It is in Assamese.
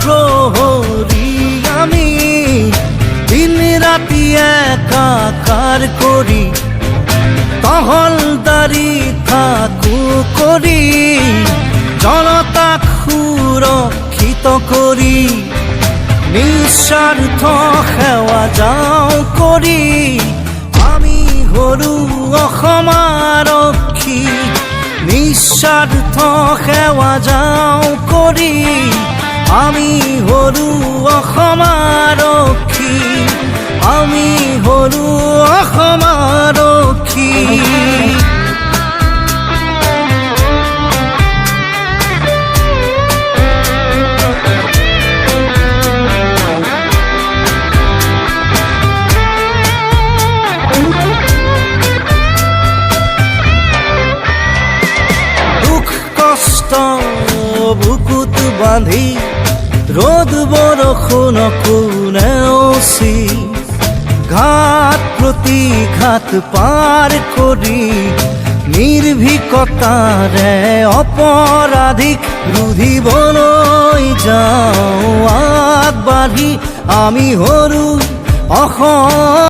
প্ৰহৰী আমি দিন ৰাতি একাকাৰ কৰি তহলদাৰী থাকো কৰি জনতাক সুৰক্ষিত কৰি নিস্বাৰ্থ সেৱা যাওঁ কৰি আমি হৰো অসম আৰক্ষী নিস্বাৰ্থ সেৱা যাওঁ কৰি আমি হৰো অসম আৰক্ষী আমি হৰো অসম আৰক্ষী বুকুত বান্ধি ৰ'দ বৰষুণকো নেওচি ঘাট প্ৰতিঘাত পাৰ কৰি নিৰ্ভীকতাৰে অপৰাধীক ৰুধিবলৈ যাওঁ আগবাঢ়ি আমি হৰো অসম